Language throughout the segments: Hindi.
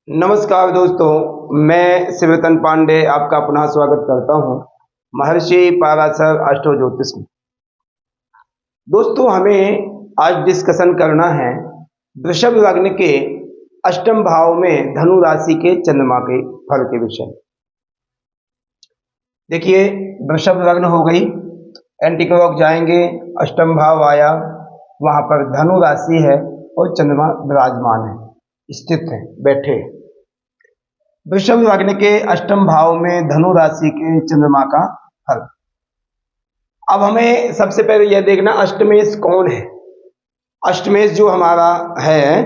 नमस्कार दोस्तों, मैं शिवरतन पांडे आपका पुनः स्वागत करता हूं महर्षि पाराशर अष्टो ज्योतिष में। दोस्तों, हमें आज डिस्कशन करना है वृषभ लग्न के अष्टम भाव में धनु राशि के चंद्रमा के फल के विषय में। देखिए, वृषभ लग्न हो गई, एंटी क्लॉक जाएंगे, अष्टम भाव आया, वहां पर धनु राशि है और चंद्रमा विराजमान है, स्थित है, बैठे। वृषभ लग्न के अष्टम भाव में धनु राशि के चंद्रमा का फल। अब हमें सबसे पहले यह देखना अष्टमेश कौन है। अष्टमेश जो हमारा है,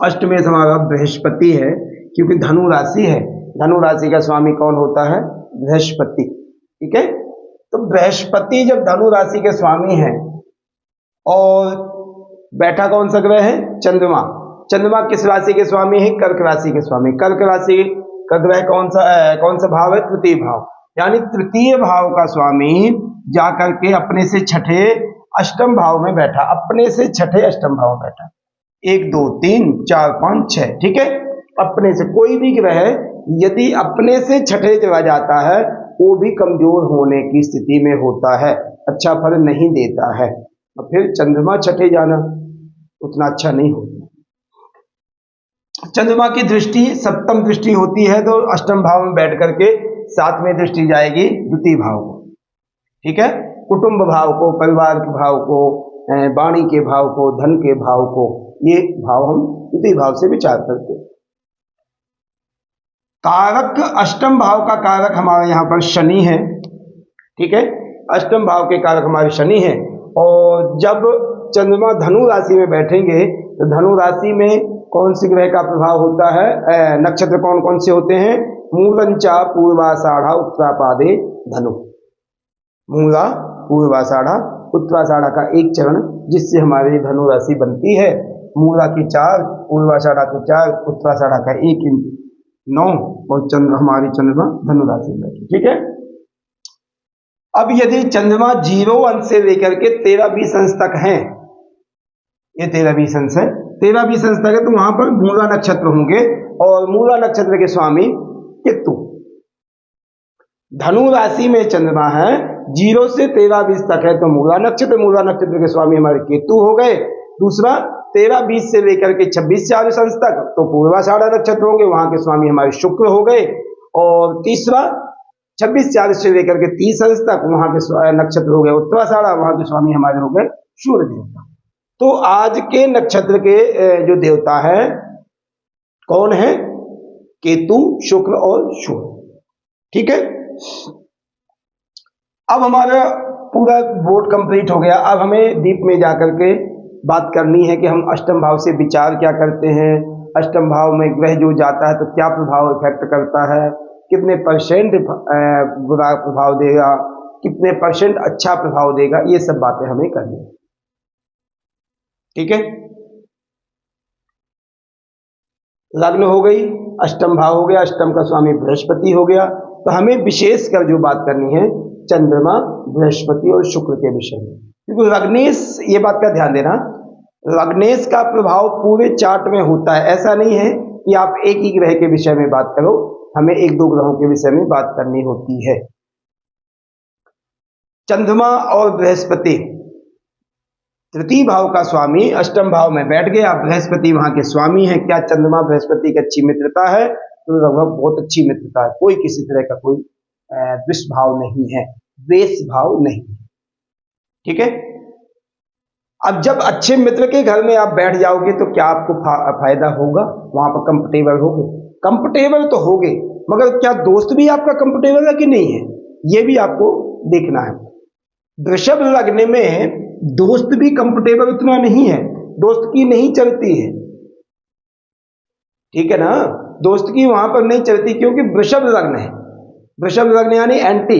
अष्टमेश हमारा बृहस्पति है, क्योंकि धनु राशि है। धनु राशि का स्वामी कौन होता है? बृहस्पति। ठीक है, तो बृहस्पति जब धनु राशि के स्वामी है और बैठा कौन सा ग्रह है? चंद्रमा। चंद्रमा किस राशि के स्वामी है? कर्क राशि के स्वामी। कर्क राशि का ग्रह कौन सा भाव है? तृतीय भाव। यानी तृतीय भाव का स्वामी जाकर के अपने से छठे अष्टम भाव में बैठा, अपने से छठे अष्टम भाव में बैठा। 1 2 3 4 5 6। ठीक है, अपने से कोई भी ग्रह यदि अपने से छठे चला जाता है वो भी कमजोर होने की स्थिति में होता है, अच्छा फल नहीं देता है। और फिर चंद्रमा छठे जाना उतना अच्छा नहीं होता। चंद्रमा की दृष्टि सप्तम दृष्टि होती है, तो अष्टम भाव में बैठ करके सातवें दृष्टि जाएगी द्वितीय भाव को। ठीक है, कुटुंब भाव को, परिवार के भाव को, वाणी के भाव को, धन के भाव को, ये भाव हम द्वितीय भाव से विचार करते हैं। कारक, अष्टम भाव का कारक हमारे यहाँ पर शनि है। ठीक है, अष्टम भाव के कारक हमारे शनि है। और जब चंद्रमा धनु राशि में बैठेंगे तो धनु राशि में कौन सी ग्रह का प्रभाव होता है? नक्षत्र कौन कौन से होते हैं? मूलंचा, पूर्वाषाढ़ा, उत्तरापादे, धनु। मूला, पूर्वाषाढ़ा, उत्तराषाढ़ा का एक चरण, जिससे हमारी धनु राशि बनती है। मूला की 4, पूर्वाषाढ़ा की 4, उत्तराषाढ़ा का 1, 9 और हमारी चंद्रमा धनु राशि में बैठी। ठीक है, अब यदि चंद्रमा 0 अंश से लेकर के 13-20 अंश तक है, ये 13-20 अंश है, 13-20 अंश तक है, तो वहां पर मूला नक्षत्र होंगे और मूला नक्षत्र के स्वामी केतु। धनु राशि में चंद्रमा है, 0 से 13-20 तक है तो मूला नक्षत्र के स्वामी हमारे केतु हो गए। दूसरा 13-20 से लेकर के 26-40 अंश तक तो पूर्वाषाढ़ा नक्षत्र होंगे, वहां के स्वामी हमारे शुक्र हो गए। और तीसरा 26-40 से लेकर के 30 अंश तक वहां के नक्षत्र हो गए उत्तराषाढ़ा, वहां के स्वामी हमारे हो गए सूर्य देवता। तो आज के नक्षत्र के जो देवता है कौन है? केतु, शुक्र और सूर्य। ठीक है, अब हमारा पूरा बोर्ड कंप्लीट हो गया। अब हमें डीप में जाकर के बात करनी है कि हम अष्टम भाव से विचार क्या करते हैं, अष्टम भाव में ग्रह जो जाता है तो क्या प्रभाव इफेक्ट करता है, कितने परसेंट बुरा प्रभाव देगा, कितने परसेंट अच्छा प्रभाव देगा, ये सब बातें हमें करनी है। ठीक है, लग्न हो गई, अष्टम भाव हो गया, अष्टम का स्वामी बृहस्पति हो गया। तो हमें विशेष कर जो बात करनी है चंद्रमा, बृहस्पति और शुक्र के विषय में, क्योंकि लग्नेश, ये बात का ध्यान देना, लग्नेश का प्रभाव पूरे चार्ट में होता है। ऐसा नहीं है कि आप एक ही ग्रह के विषय में बात करो, हमें 1-2 ग्रहों के विषय में बात करनी होती है। चंद्रमा और बृहस्पति तृतीय भाव का स्वामी अष्टम भाव में बैठ गया, बृहस्पति वहां के स्वामी है। क्या चंद्रमा बृहस्पति की अच्छी मित्रता है? तो लगभग बहुत अच्छी मित्रता है, कोई किसी तरह का कोई दुष्भाव नहीं है, द्वेष भाव नहीं। ठीक है, अब जब अच्छे मित्र के घर में आप बैठ जाओगे तो क्या आपको फायदा होगा? वहां पर कंफर्टेबल होगे? कंफर्टेबल तो होगे, मगर क्या दोस्त भी आपका कंफर्टेबल है कि नहीं है, ये भी आपको देखना है। वृषभ लग्न में दोस्त भी कंफर्टेबल उतना नहीं है, दोस्त की नहीं चलती है। ठीक है ना, दोस्त की वहां पर नहीं चलती, क्योंकि वृषभ लग्न है। वृषभ लग्न यानी एंटी।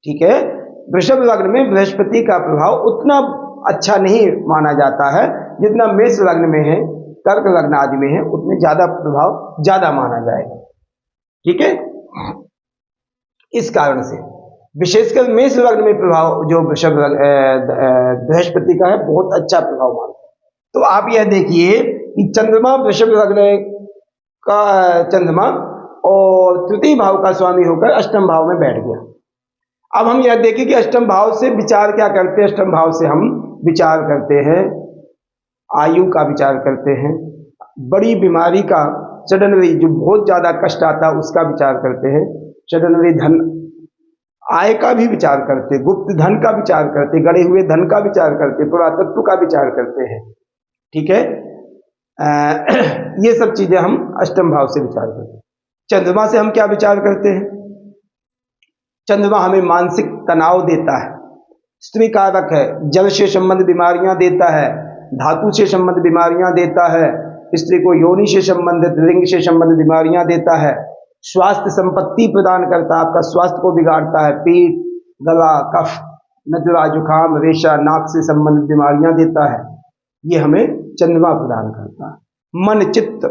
ठीक है, वृषभ लग्न में बृहस्पति का प्रभाव उतना अच्छा नहीं माना जाता है जितना मेष लग्न में है, कर्क लग्न आदि में है, उतने ज्यादा प्रभाव ज्यादा माना जाएगा। ठीक है, इस कारण से विशेषकर मेष लग्न में प्रभाव जो वृषभ बृहस्पति का है बहुत अच्छा प्रभाव मानता है। तो आप यह देखिए कि चंद्रमा वृषभ लग्न का चंद्रमा और तृतीय भाव का स्वामी होकर अष्टम भाव में बैठ गया। अब हम यह देखें कि अष्टम भाव से विचार क्या करते हैं। अष्टम भाव से हम विचार करते हैं आयु का, विचार करते हैं बड़ी बीमारी का, सडनली जो बहुत ज्यादा कष्ट आता है उसका विचार करते हैं, सडनली धन आय का भी विचार करते, गुप्त धन का विचार करते, गड़े हुए धन का विचार करते, पुरातत्व का विचार करते हैं। ठीक है, ये सब चीजें हम अष्टम भाव से विचार करते हैं। चंद्रमा से हम क्या विचार करते हैं? चंद्रमा हमें मानसिक तनाव देता है, स्त्री कारक है, जल से संबंधित बीमारियां देता है, धातु से संबंधित बीमारियां देता है, स्त्री को योनि से संबंधित, लिंग से संबंधित बीमारियां देता है, स्वास्थ्य संपत्ति प्रदान करता है, आपका स्वास्थ्य को बिगाड़ता है, पीठ, गला, कफ, नजला, जुकाम, रेशा, नाक से संबंधित बीमारियां देता है, ये हमें चंद्रमा प्रदान करता है। मन, चित्त,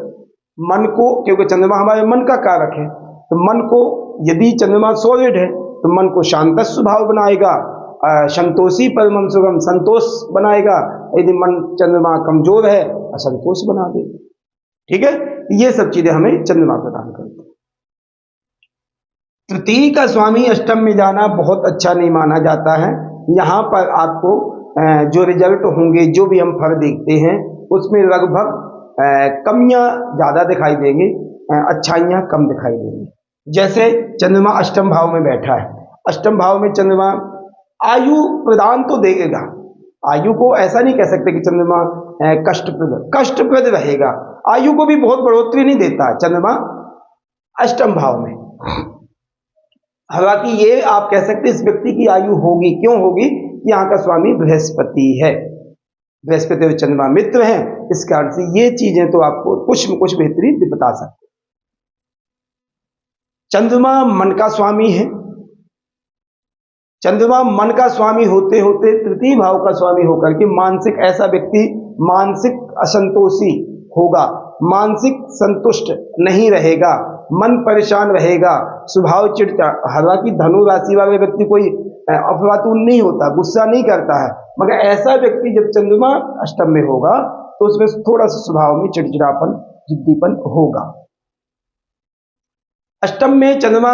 मन को, क्योंकि चंद्रमा हमारे मन का कारक है, तो मन को यदि चंद्रमा सॉलिड है तो मन को शांत स्वभाव बनाएगा, संतोषी परमं सुगम, संतोष बनाएगा। यदि मन चंद्रमा कमजोर है असंतोष बना देगा। ठीक है, ये सब चीजें हमें चंद्रमा प्रदान करते हैं। तृतीय का स्वामी अष्टम में जाना बहुत अच्छा नहीं माना जाता है। यहाँ पर आपको जो रिजल्ट होंगे, जो भी हम फल देखते हैं उसमें लगभग कमियां ज्यादा दिखाई देंगी, अच्छाइयां कम दिखाई देंगी। जैसे चंद्रमा अष्टम भाव में बैठा है, अष्टम भाव में चंद्रमा आयु प्रदान तो देगा, आयु को ऐसा नहीं कह सकते कि चंद्रमा कष्टप्रद रहेगा, आयु को भी बहुत बढ़ोतरी नहीं देता है चंद्रमा अष्टम भाव में। हालांकि ये आप कह सकते इस व्यक्ति की आयु होगी, क्यों होगी? यहाँ का स्वामी बृहस्पति है, बृहस्पति और चंद्रमा मित्र हैं, इस कारण से ये चीजें तो आपको कुछ बेहतरीन बता सकते। चंद्रमा मन का स्वामी है, चंद्रमा मन का स्वामी होते होते तृतीय भाव का स्वामी होकर के मानसिक, ऐसा व्यक्ति मानसिक असंतोषी होगा, मानसिक संतुष्ट नहीं रहेगा, मन परेशान रहेगा, स्वभाव चिड़चिड़ा। हालांकि धनु राशि वाले व्यक्ति कोई अफलातून नहीं होता, गुस्सा नहीं करता है, मगर ऐसा व्यक्ति जब चंद्रमा अष्टम में होगा तो उसमें थोड़ा सा स्वभाव में चिड़चिड़ापन, जिद्दीपन होगा। अष्टम में चंद्रमा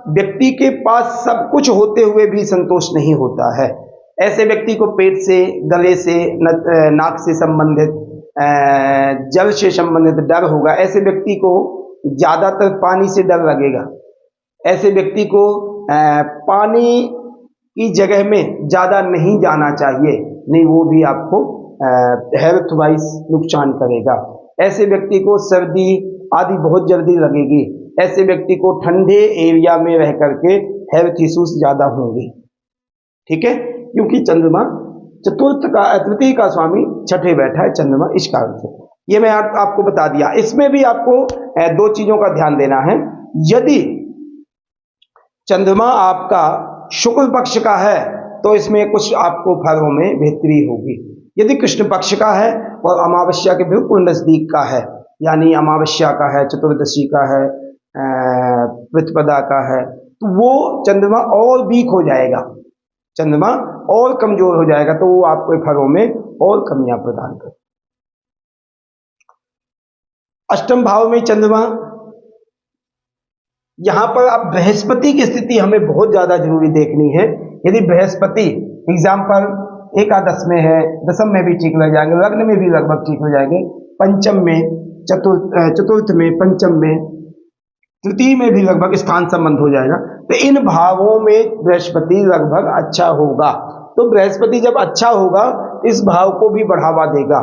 व्यक्ति के पास सब कुछ होते हुए भी संतोष नहीं होता है। ऐसे व्यक्ति को पेट से, गले से, नाक से संबंधित, जल से संबंधित डर होगा। ऐसे व्यक्ति को ज्यादातर पानी से डर लगेगा। ऐसे व्यक्ति को पानी की जगह में ज्यादा नहीं जाना चाहिए, नहीं वो भी आपको हेल्थ वाइज नुकसान करेगा। ऐसे व्यक्ति को सर्दी आदि बहुत जल्दी लगेगी। ऐसे व्यक्ति को ठंडे एरिया में रह करके हेल्थ इश्यूज ज्यादा होंगे। ठीक है, क्योंकि चंद्रमा तृतीय का स्वामी छठे बैठा है चंद्रमा, इस कारण से ये मैं आपको बता दिया। इसमें भी आपको दो चीजों का ध्यान देना है। यदि चंद्रमा आपका शुक्ल पक्ष का है तो इसमें कुछ आपको फलों में बेहतरी होगी। यदि कृष्ण पक्ष का है और अमावस्या के बिल्कुल नजदीक का है, यानी अमावस्या का है, चतुर्दशी का है, प्रतिपदा का है, तो वो चंद्रमा और वीक हो जाएगा, चंद्रमा और कमजोर हो जाएगा, तो वो आपको फलों में और कमियां प्रदान कर। अष्टम भाव में चंद्रमा, यहां पर अब बृहस्पति की स्थिति हमें बहुत ज्यादा जरूरी देखनी है। यदि बृहस्पति एग्जाम्पल एकादश में है, दशम में भी ठीक लग जाएंगे, लग्न में भी लगभग ठीक हो जाएंगे, पंचम में, चतुर्थ में, पंचम में, तृतीय में भी लगभग स्थान संबंध हो जाएगा। तो इन भावों में बृहस्पति लगभग अच्छा होगा। तो बृहस्पति जब अच्छा होगा इस भाव को भी बढ़ावा देगा।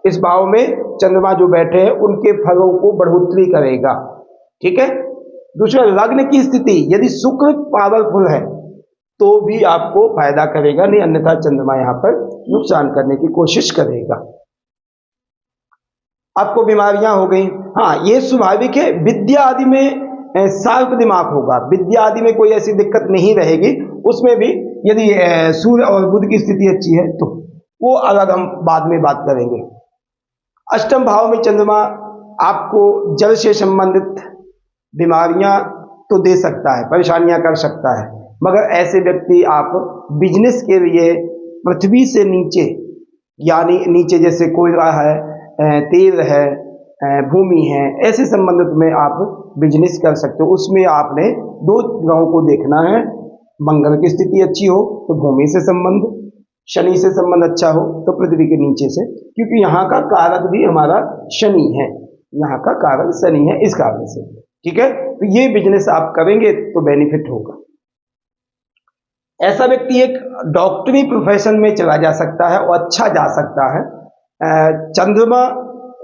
इस भाव में चंद्रमा जो बैठे हैं उनके फलों को बढ़ोतरी करेगा। ठीक है। दूसरा, लग्न की स्थिति यदि शुक्र पावरफुल है तो भी आपको फायदा करेगा, नहीं अन्यथा चंद्रमा यहां पर नुकसान करने की कोशिश करेगा। आपको बीमारियां हो गई, हाँ ये स्वाभाविक है। विद्या आदि में शार्प दिमाग होगा, विद्या आदि में कोई ऐसी दिक्कत नहीं रहेगी। उसमें भी यदि सूर्य और बुध की स्थिति अच्छी है तो वो अलग हम बाद में बात करेंगे। अष्टम भाव में चंद्रमा आपको जल से संबंधित बीमारियां तो दे सकता है, परेशानियां कर सकता है, मगर ऐसे व्यक्ति आप बिजनेस के लिए पृथ्वी से नीचे, यानी नीचे जैसे कोयला है, तेल है, भूमि है, ऐसे संबंधित में आप बिजनेस कर सकते हो। उसमें आपने 2 ग्रहों को देखना है। मंगल की स्थिति अच्छी हो तो भूमि से संबंध, शनि से संबंध अच्छा हो तो पृथ्वी के नीचे से, क्योंकि यहाँ का कारक भी हमारा शनि है, यहाँ का कारक शनि है, इस कारण से। ठीक है, तो ये बिजनेस आप करेंगे तो बेनिफिट होगा। ऐसा व्यक्ति एक डॉक्टरी प्रोफेशन में चला जा सकता है और अच्छा जा सकता है। चंद्रमा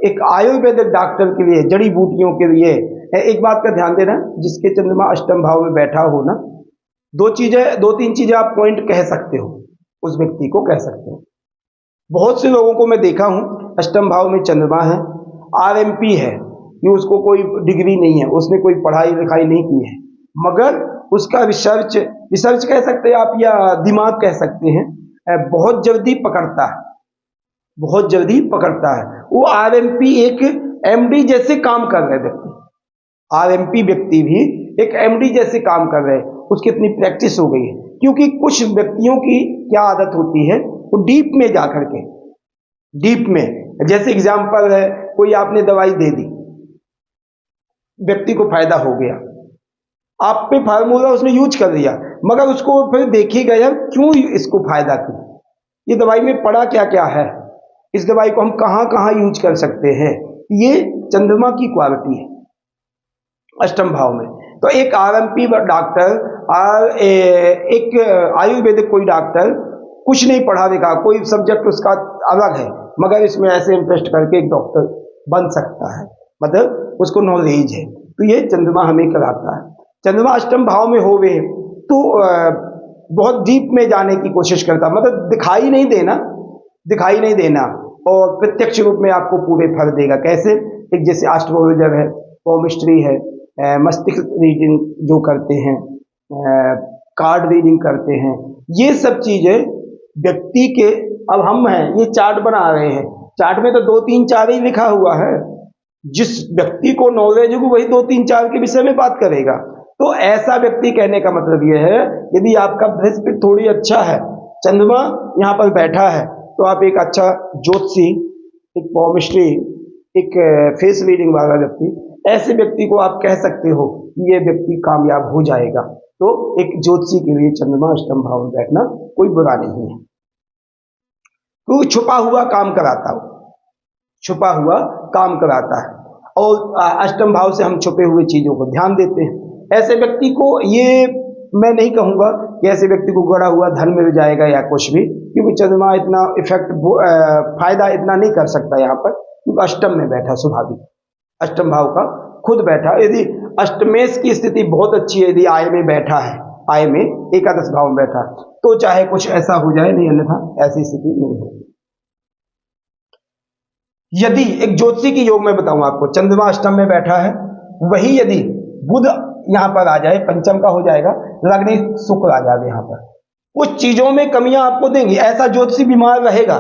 एक आयुर्वेदिक डॉक्टर के लिए, जड़ी बूटियों के लिए, एक बात का ध्यान देना, जिसके चंद्रमा अष्टम भाव में बैठा हो ना, 2-3 चीजें आप पॉइंट कह सकते हो, उस व्यक्ति को कह सकते हो। बहुत से लोगों को मैं देखा हूं, अष्टम भाव में चंद्रमा है, आरएमपी है, कि उसको कोई डिग्री नहीं है, उसने कोई पढ़ाई लिखाई नहीं की है, मगर उसका रिसर्च कह सकते हैं आप, या दिमाग कह सकते हैं, बहुत जल्दी पकड़ता है, बहुत जल्दी पकड़ता है। वो आरएमपी एक एमडी जैसे काम कर रहे व्यक्ति, आरएमपी व्यक्ति भी एक एमडी जैसे काम कर रहे हैं, उसकी इतनी प्रैक्टिस हो गई है। क्योंकि कुछ व्यक्तियों की क्या आदत होती है, वो डीप में जाकर के, डीप में, जैसे एग्जाम्पल है, कोई आपने दवाई दे दी, व्यक्ति को फायदा हो गया, आप पे फार्मूला उसने यूज कर लिया, मगर उसको फिर देखिएगा यार क्यों इसको फायदा किया, ये दवाई में पड़ा क्या क्या है, इस दवाई को हम कहां कहां यूज कर सकते हैं। ये चंद्रमा की क्वालिटी है अष्टम भाव में। तो एक आरएमपी डॉक्टर और एक आयुर्वेदिक कोई डॉक्टर, कुछ नहीं पढ़ा लिखा, कोई सब्जेक्ट उसका अलग है, मगर इसमें ऐसे इंटरेस्ट करके एक डॉक्टर बन सकता है, मतलब उसको नॉलेज है। तो ये चंद्रमा हमें कराता है। चंद्रमा अष्टम भाव में होवे तो बहुत डीप में जाने की कोशिश करता, मतलब दिखाई नहीं देना और प्रत्यक्ष रूप में आपको पूरे फल देगा। कैसे? एक जैसे एस्ट्रोलॉजर है, केमिस्ट्री है, मस्तिष्क रीडिंग जो करते हैं, कार्ड रीडिंग करते हैं, ये सब चीजें व्यक्ति के, अब हम हैं ये चार्ट बना रहे हैं, चार्ट में तो 2-3-4 ही लिखा हुआ है, जिस व्यक्ति को नॉलेज होगी वही 2-3-4 के विषय में बात करेगा। तो ऐसा व्यक्ति, कहने का मतलब यह है, यदि आपका बृहस्पति थोड़ी अच्छा है, चंद्रमा यहाँ पर बैठा है, तो आप एक अच्छा ज्योतिषी, एक केमिस्ट्री, एक फेस रीडिंग वाला व्यक्ति, ऐसे व्यक्ति को आप कह सकते हो कि ये व्यक्ति कामयाब हो जाएगा। तो एक ज्योतिषी के लिए चंद्रमा अष्टम भाव में बैठना कोई बुरा नहीं है। तो छुपा हुआ काम कराता हो, छुपा हुआ काम कराता है, और अष्टम भाव से हम छुपे हुए चीजों को ध्यान देते हैं। ऐसे व्यक्ति को, ये मैं नहीं कहूंगा कि ऐसे व्यक्ति को गड़ा हुआ धन मिल जाएगा या कुछ भी, क्योंकि चंद्रमा इतना इफेक्ट, फायदा इतना नहीं कर सकता यहाँ पर, क्योंकि अष्टम में बैठा, स्वाभाविक अष्टम भाव का खुद बैठा। यदि अष्टमेश की स्थिति बहुत अच्छी है, यदि आय में बैठा है, आय में एकादश भाव में बैठा, तो चाहे कुछ ऐसा हो जाए, नहीं अन्यथा ऐसी स्थिति नहीं होगी। यदि एक ज्योतिषी की योग में बताऊं आपको, चंद्रमा अष्टम में बैठा है, वही यदि बुध यहां पर आ जाए, पंचम का हो जाएगा, लग्न शुक्र आ जाएगा यहां पर, कुछ चीजों में कमियां आपको देंगी। ऐसा ज्योतिषी बीमार रहेगा,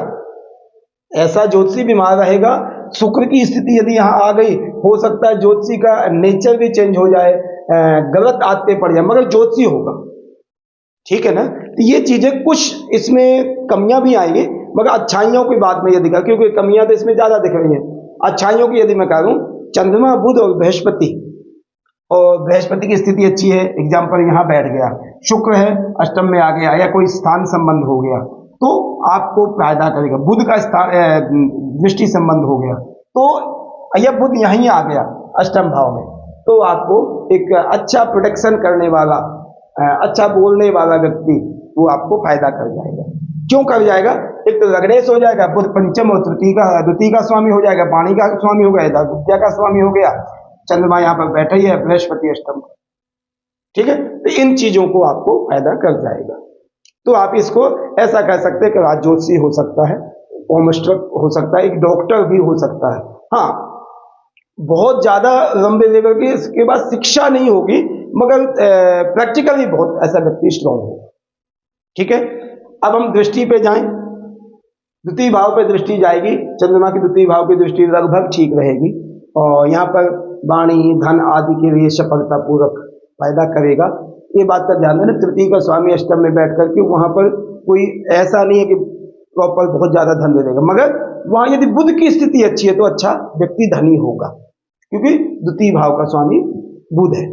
ऐसा ज्योतिषी बीमार रहेगा। शुक्र की स्थिति यदि यहां आ गई, हो सकता है ज्योतिषी का नेचर भी चेंज हो जाए, गलत आदतें पड़ जाए, मगर ज्योतिषी होगा, ठीक है ना। तो ये चीजें कुछ इसमें कमियां भी आएंगी, मगर अच्छाइयों की बात में यदि, क्योंकि कमियां तो इसमें ज्यादा दिख रही हैं, अच्छाइयों की यदि मैं करूं, चंद्रमा, बुध और बृहस्पति, और बृहस्पति की स्थिति अच्छी है, एग्जाम्पल यहां बैठ गया, शुक्र है अष्टम में आ गया, या कोई स्थान संबंध हो गया, तो आपको फायदा करेगा। बुध का स्थान दृष्टि संबंध हो गया, तो यह बुध यहीं आ गया अष्टम भाव में, तो आपको एक अच्छा प्रोटेक्शन करने वाला, अच्छा बोलने वाला व्यक्ति, वो आपको फायदा कर जाएगा। क्यों कर जाएगा? एक तो लग्नेश हो जाएगा, बुध पंचम और द्वितीय का स्वामी हो जाएगा, पानी का स्वामी हो गया, विद्या का स्वामी हो गया, चंद्रमा यहाँ पर बैठा ही है, बृहस्पति अष्टम, ठीक है। तो इन चीजों को आपको फायदा कर जाएगा। तो आप इसको ऐसा कह सकते हैं कि राज ज्योतिषी हो सकता है, होमस्ट्रक हो सकता है, एक डॉक्टर भी हो सकता है। हाँ, बहुत ज्यादा लंबे लेवल की इसके बाद शिक्षा नहीं होगी, मगर प्रैक्टिकली बहुत ऐसा व्यक्ति स्ट्रॉन्ग होगा, ठीक है। अब हम दृष्टि पे जाएं, द्वितीय भाव पे दृष्टि जाएगी, चंद्रमा की द्वितीय भाव की दृष्टि लगभग ठीक रहेगी, और यहाँ पर वाणी, धन आदि के लिए सफलता पूर्वक फायदा करेगा। ये बात का ध्यान देना, तृतीय का स्वामी अष्टम में बैठ करके वहां पर कोई ऐसा नहीं है कि प्रॉपर बहुत ज्यादा धन दे देगा। मगर वहां यदि बुध की स्थिति अच्छी है तो अच्छा व्यक्ति धनी होगा, क्योंकि द्वितीय भाव का स्वामी बुध है,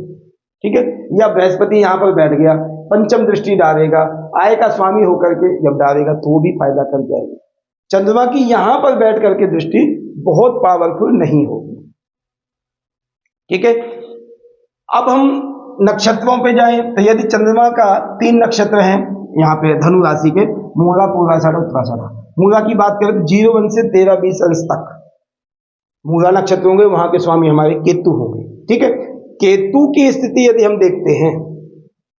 ठीक है। या बृहस्पति यहाँ पर बैठ गया, पंचम दृष्टि डालेगा, आय का स्वामी होकर के जब डालेगा तो भी फायदा कर जाएगा। चंद्रमा की यहां पर बैठ करके दृष्टि बहुत पावरफुल नहीं होगी, ठीक है। अब हम नक्षत्रों पे जाएं तो यदि चंद्रमा का 3 नक्षत्र हैं यहाँ पे धनु राशि के, मूला, पूर्वाषाढ़ा, उत्तराषाढ़ा। मूला की बात करें तो 01 से 13-20 अंश तक मूला नक्षत्र होंगे, वहां के स्वामी हमारे केतु होंगे, ठीक है। केतु की स्थिति यदि हम देखते हैं,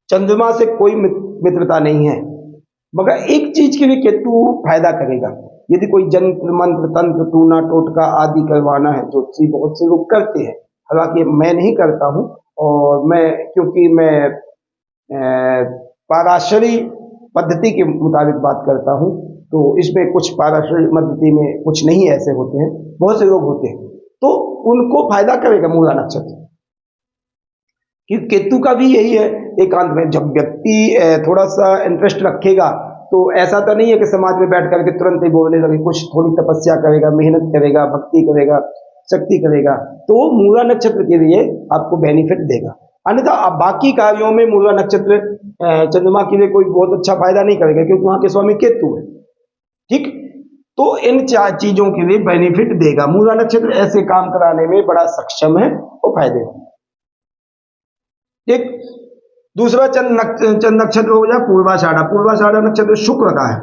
चंद्रमा से कोई मित्रता नहीं है, मगर एक चीज के लिए केतु फायदा करेगा। यदि कोई जंत्र मंत्र तंत्र टूना टोटका आदि करवाना है, ज्योतिषी बहुत से लोग करते हैं, हालांकि मैं नहीं करता हूं, और मैं क्योंकि मैं पाराशरी पद्धति के मुताबिक बात करता हूं, तो इसमें कुछ पाराशरी पद्धति में कुछ नहीं ऐसे होते हैं, बहुत से लोग होते हैं, तो उनको फायदा करेगा मूला नक्षत्र। कि केतु का भी यही है, एकांत में जब व्यक्ति थोड़ा सा इंटरेस्ट रखेगा, तो ऐसा तो नहीं है कि समाज में बैठ करके तुरंत ही बोलने लगे, कुछ थोड़ी तपस्या करेगा, मेहनत करेगा, भक्ति करेगा, शक्ति करेगा, तो मूला नक्षत्र के लिए आपको बेनिफिट देगा। अन्यथा आप बाकी कार्यों में मूला नक्षत्र चंद्रमा के लिए कोई बहुत अच्छा फायदा नहीं करेगा, क्योंकि वहां के स्वामी केतु है, ठीक। तो इन 4 चीजों के लिए बेनिफिट देगा। मूला नक्षत्र ऐसे काम कराने में बड़ा सक्षम है और फायदेमंद, ठीक। दूसरा चंद्र नक्षत्र हो गया पूर्वाषाढ़ा। पूर्वाषाढ़ा नक्षत्र शुक्र का है।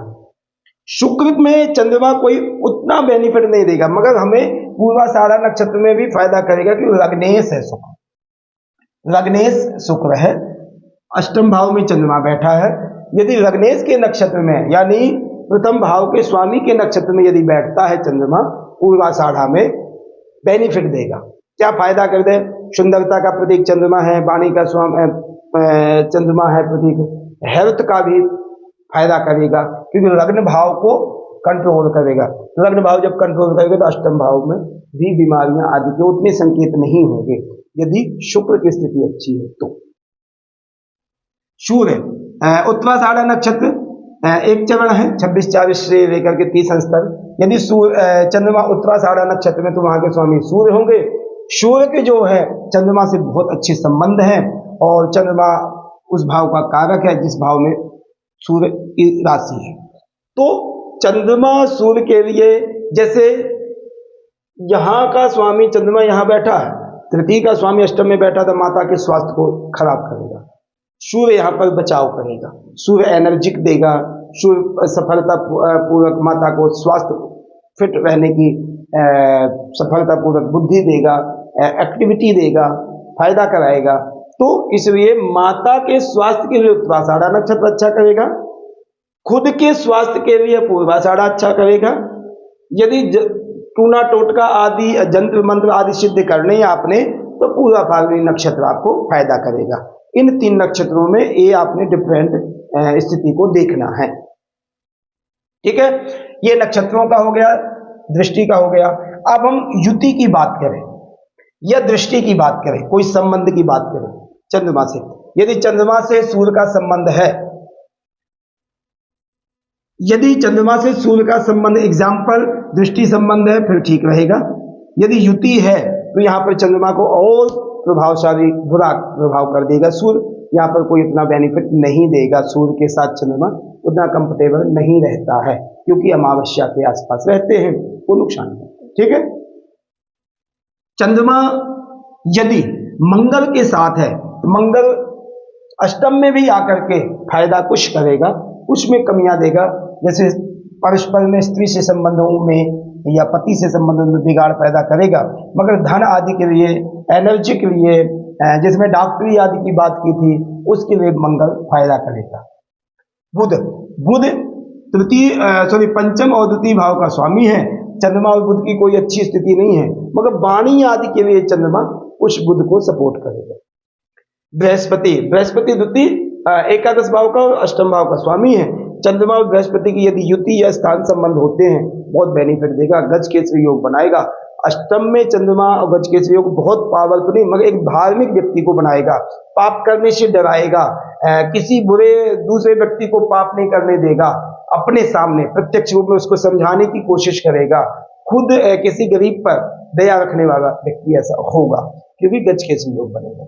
शुक्र में चंद्रमा कोई उतना बेनिफिट नहीं देगा, मगर हमें पूर्वाषाढ़ा नक्षत्र में भी फायदा करेगा, क्योंकि लग्नेश है शुक्र, लग्नेश शुक्र है, अष्टम भाव में चंद्रमा बैठा है। यदि लग्नेश के नक्षत्र में यानी प्रथम भाव के स्वामी के नक्षत्र में यदि बैठता है चंद्रमा, पूर्वाषाढ़ा में बेनिफिट देगा। क्या फायदा कर दे? सुंदरता का प्रतीक चंद्रमा है, वाणी का स्वामी चंद्रमा है प्रतीक, हेल्थ का भी फायदा करेगा, क्योंकि लग्न भाव को कंट्रोल करेगा। लग्न भाव जब कंट्रोल करेगा तो अष्टम भाव में भी बीमारियां आदि के उतने संकेत नहीं होंगे, यदि शुक्र की स्थिति अच्छी है तो। सूर्य उत्तराषाढ़ा नक्षत्र एक चरण है, 26-24 से लेकर के 30 अंश तक। यदि चंद्रमा उत्तराषाढ़ा नक्षत्र में तो वहां के स्वामी सूर्य होंगे। सूर्य के जो है चंद्रमा से बहुत अच्छे संबंध हैं, और चंद्रमा उस भाव का कारक है जिस भाव में सूर्य की राशि है। तो चंद्रमा सूर्य के लिए, जैसे यहां का स्वामी चंद्रमा यहां बैठा है, तृतीय का स्वामी अष्टम में बैठा था, माता के स्वास्थ्य को खराब करेगा। सूर्य यहाँ पर बचाव करेगा, सूर्य एनर्जिक देगा, सूर्य सफलता पूर्वक माता को स्वास्थ्य फिट रहने की सफलता पूर्वक बुद्धि देगा, एक्टिविटी देगा, फायदा कराएगा। तो इसलिए माता के स्वास्थ्य के लिए उत्तराषाढ़ा नक्षत्र अच्छा करेगा, खुद के स्वास्थ्य के लिए पूर्वाषाढ़ा अच्छा करेगा। यदि टूना टोटका आदि जंत्र मंत्र आदि सिद्ध करने हैं आपने, तो पूरा फाल्गुनी नक्षत्र आपको फायदा करेगा। इन 3 नक्षत्रों में ये आपने डिफरेंट स्थिति को देखना है, ठीक है। ये नक्षत्रों का हो गया, दृष्टि का हो गया। अब हम युति की बात करें या दृष्टि की बात करें, कोई संबंध की बात करें चंद्रमा से। यदि चंद्रमा से सूर्य का संबंध है, यदि चंद्रमा से सूर्य का संबंध एग्जाम्पल दृष्टि संबंध है, फिर ठीक रहेगा। यदि युति है तो यहाँ पर चंद्रमा को और प्रभावशाली बुरा प्रभाव कर देगा सूर्य, यहाँ पर कोई इतना बेनिफिट नहीं देगा। सूर्य के साथ चंद्रमा उतना कंफर्टेबल नहीं रहता है, क्योंकि अमावस्या के आसपास रहते हैं, वो नुकसान है, ठीक है। चंद्रमा यदि मंगल के साथ है, मंगल अष्टम में भी आकर के फायदा कुछ करेगा, कुछ में कमियां देगा। जैसे परस्पर में स्त्री से संबंधों में या पति से संबंधों में बिगाड़ पैदा करेगा, मगर धन आदि के लिए, एनर्जी के लिए, जिसमें डॉक्टरी आदि की बात की थी, उसके लिए मंगल फायदा करेगा। बुध पंचम और द्वितीय भाव का स्वामी है। चंद्रमा और बुध की कोई अच्छी स्थिति नहीं है, मगर वाणी आदि के लिए चंद्रमा उस बुध को सपोर्ट करेगा। बृहस्पति द्वितीय एकादश भाव का और अष्टम भाव का स्वामी है। चंद्रमा और बृहस्पति की यदि युति या स्थान संबंध होते हैं, बहुत बेनिफिट देगा, गज केसरी योग बनाएगा। अष्टम में चंद्रमा और गज केसरी योग बहुत पावरफुल नहीं, मगर एक धार्मिक व्यक्ति को बनाएगा, पाप करने से डराएगा, किसी बुरे दूसरे व्यक्ति को पाप नहीं करने देगा, अपने सामने प्रत्यक्ष रूप में उसको समझाने की कोशिश करेगा, खुद किसी गरीब पर दया रखने वाला व्यक्ति ऐसा होगा, क्योंकि गजकेसरी योग बनेगा।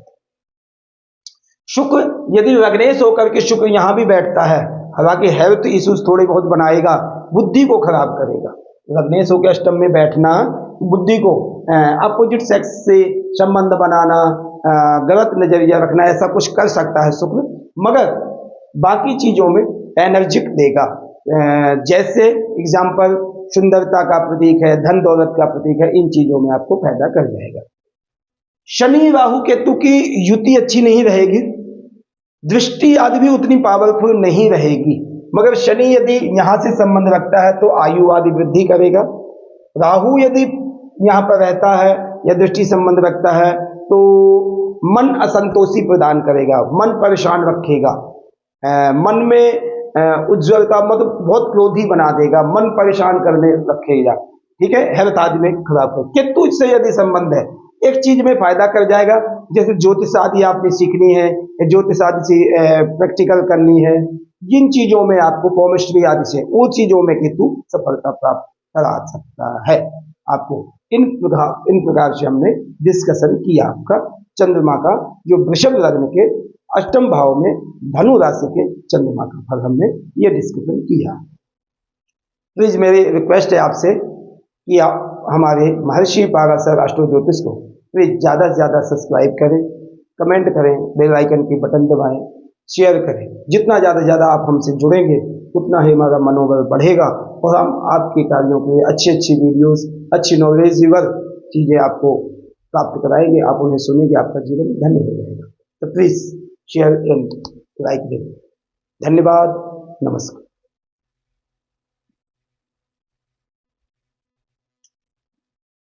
शुक्र यदि लग्नेश होकर के शुक्र यहां भी बैठता है, हालांकि हेल्थ इश्यूज थोड़े बहुत बनाएगा, बुद्धि को खराब करेगा। लग्नेश होकर अष्टम में बैठना बुद्धि को अपोजिट सेक्स से संबंध बनाना, गलत नजरिया रखना, ऐसा कुछ कर सकता है शुक्र, मगर बाकी चीजों में एनर्जिक देगा। जैसे एग्जाम्पल सुंदरता का प्रतीक है, धन दौलत का प्रतीक है, इन चीजों में आपको फायदा कर जाएगा। शनि राहु केतु की युति अच्छी नहीं रहेगी, दृष्टि आदि भी उतनी पावरफुल नहीं रहेगी, मगर शनि यदि यहां से संबंध रखता है तो आयु आदि वृद्धि करेगा। राहु यदि यहां पर रहता है या दृष्टि संबंध रखता है तो मन असंतोषी प्रदान करेगा, मन परेशान रखेगा, मन में उज्ज्वलता, मतलब बहुत क्रोधी बना देगा, मन परेशान करने रखेगा, ठीक है, हेल्थ आदि में खराब कर। केतु से यदि संबंध है, एक चीज में फायदा कर जाएगा, जैसे ज्योतिष आदि आपने सीखनी है, ज्योतिष आदि से प्रैक्टिकल करनी है, जिन चीजों में आपको केमिस्ट्री आदि से, वो चीजों में केतु सफलता प्राप्त करा सकता है आपको। इन प्रकार से हमने डिस्कशन किया आपका चंद्रमा का, जो वृषभ लग्न के अष्टम भाव में धनु राशि के चंद्रमा का फल हमने ये डिस्कशन किया। प्लीज मेरी रिक्वेस्ट है आपसे कि आप हमारे महर्षि पाराशर एस्ट्रो ज्योतिष को प्लीज ज्यादा से ज्यादा सब्सक्राइब करें, कमेंट करें, बेल आइकन की बटन दबाएं, शेयर करें। जितना ज्यादा आप हमसे जुड़ेंगे उतना ही हमारा मनोबल बढ़ेगा और हम आपके कार्यों के लिए अच्छी अच्छी वीडियोस, अच्छी नॉलेजेबल चीजें आपको प्राप्त कराएंगे। आप उन्हें सुनेंगे, आपका जीवन धन्य हो जाएगा। तो प्लीज शेयर एंड लाइक दें। धन्यवाद, नमस्कार।